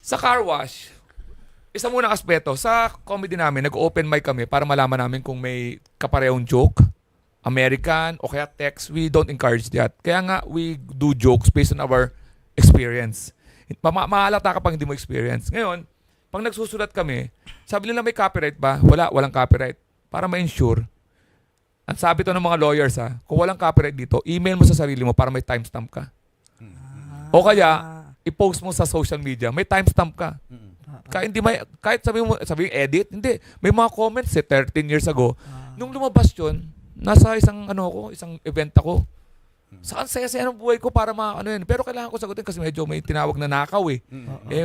Sa car wash, isa muna aspeto. Sa comedy namin, nag-open mic kami para malaman namin kung may kaparehong joke, American, o kaya text. We don't encourage that. Kaya nga, we do jokes based on our experience. Mahalata kapag hindi mo experience. Ngayon, pag nagsusulat kami, sabi nila may copyright ba? Walang copyright. Para ma-ensure. Ang sabi to ng mga lawyers kung walang copyright dito, email mo sa sarili mo para may timestamp ka. O kaya, i-post mo sa social media, may timestamp ka. Kahit sabi edit, hindi. May mga comments 13 years ago. Nung lumabas yun, nasa isang event ako. Saan saya-saya ng buhay ko para yun. Pero kailangan ko sagutin kasi medyo may tinawag na nakaw eh.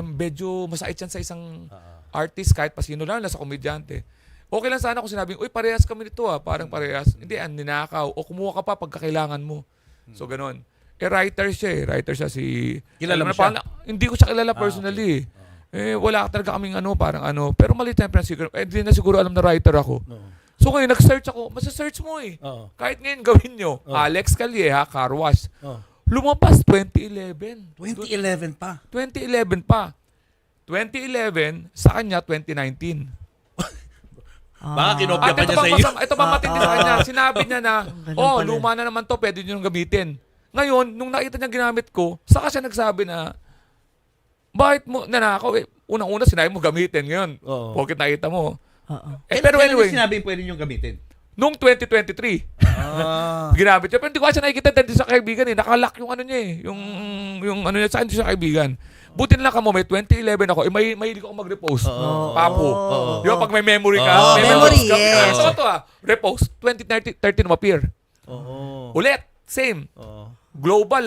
Medyo masait yan sa isang artist kahit pa sino lang, nasa komedyante. Okay lang sana kung sinabing, uy, parehas kami nito parang parehas. Hindi, ninakaw. O kumuha ka pa pagkakailangan mo. So, ganun. Writer siya eh. Writer siya si... Kilala mo siya? Hindi ko siya kilala personally. Okay. Wala talaga kaming Pero mali tayo hindi na siguro alam na writer ako. So ngayon, nag-search ako. Masa-search mo eh. Kahit ngayon gawin nyo. Alex Calleja, car wash. Lumabas 2011. 2011 pa. 2011 pa. 2011, sa kanya 2019. Baka kinopya At pa niya sa iyo. ito pa matindi sa kanya. Sinabi niya na, luma na naman to, pwede nyo nang gamitin. Ngayon, nung nakita niya ginamit ko, saka siya nagsabi na, bakit mo nanakaw? Unang-una, sinabi mo gamitin. Ngayon, bakit nakita mo? Pero anyway, sinabi pwede niyong gamitin? nung 2023, ginamit niya. Pero hindi ko kasi nakikita dahil sa kaibigan eh. Nakalock yung niya eh. Yung niya sa akin sa kaibigan. Buti na lang ka mo, may 2011 ako. Mahilig ako mag-repost. Papo. Di ba, pag may memory ka? Memory, yes. Ito repost. 2013 ma-appear. Ulit, same. Global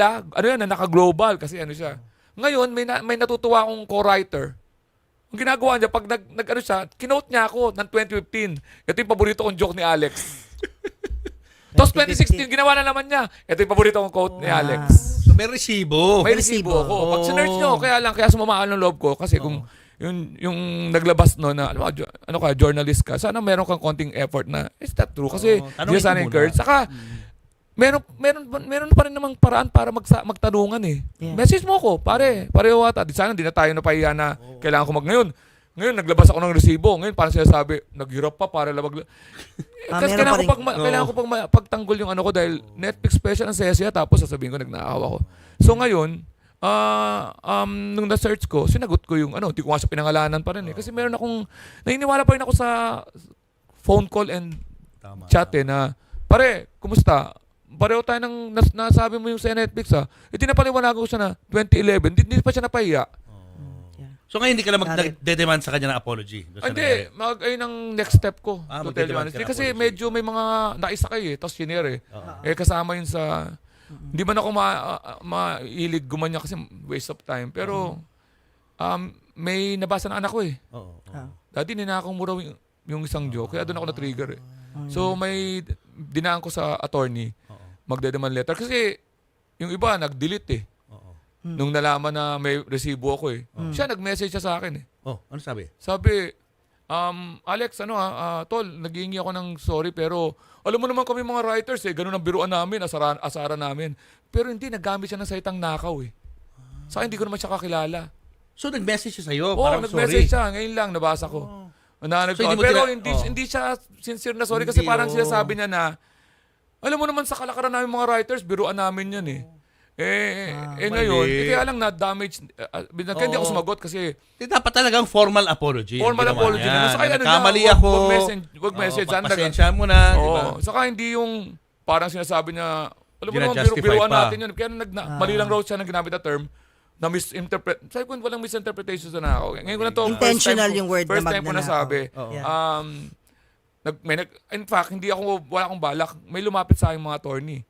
naka-global kasi siya. Ngayon, may natutuwa akong co-writer. Ang ginagawa niya, pag kinote niya ako ng 2015. Ito yung paborito kong joke ni Alex. Tapos 2016, ginawa na naman niya. Ito yung paborito kong quote ni Alex. So may resibo. May resibo ako. Pag sinerch nyo, kaya sumamaan ng loob ko. Kasi kung yung naglabas na journalist ka, sana meron kang konting effort na, is that true? Kasi hindi sana encourage. Saka, meron pa rin namang paraan para magtanungan eh. Yeah. Message mo ako, pareho ata. Sana hindi na tayo napahiya na kailangan ko ngayon. Ngayon, naglabas ako ng resibo. Ngayon, parang sinasabi, naghirap pa para labag. Kasi kailangan ko pang pagtanggol yung ko dahil Netflix special ang saya-saya tapos sasabihin ko, nagnakaw ako. So ngayon, nung na-search ko, sinagot ko yung hindi ko nga sa pinangalanan pa rin eh. Kasi meron naniniwala pa rin ako sa phone call and chat na, pare, kumusta? Pareho tayo nasabi mo yung sa Netflix Iti napaliwanagan ko siya na 2011, hindi pa siya napahiya. So ngayon hindi ka na magde-demand sa kanya ng apology? Hindi, ng next step ko. To tell you honestly. Kasi medyo may mga naisakay tapos senior kasama yun sa... Hindi man ako mailig gumanya kasi waste of time. Pero may nabasa ng anak ko Daddy, ninakaw mo raw yung isang joke. Kaya doon ako na-trigger So may dinaan ko sa attorney magde-demand letter. Kasi yung iba nag-delete Nung nalaman na may resibo ako siya nag-message siya sa akin ano sabi? Sabi, Alex, tol, naghihingi ako ng sorry pero alam mo naman kami mga writers ganun ang biruan namin, asaran namin. Pero hindi, naggamit siya ng salitang nakaw Sa akin, hindi ko naman siya kakilala. So nag-message siya sa'yo? Oo, nag-message siya. Ngayon lang, nabasa ko. Pero hindi siya sincere na sorry kasi parang sinasabi niya na, alam mo naman sa kalakaran namin mga writers, biruan namin yan ngayon, kaya lang na-damage. Kaya hindi ako sumagot kasi... Dapat talagang formal apology. Formal apology na. Saka kamali ako. Wag message. Pasensya mo na. Diba? Saka hindi yung parang sinasabi niya, alam mo naman, Gina-justify biruan pa. natin yun. Kaya mali lang raw siya na ginamit na term na misinterpret. Sabi ko, walang misinterpretation na ako. Ngayon ko na to. Intentional yung word na first time ko nasabi. In fact, wala akong balak. May lumapit sa aking mga attorney.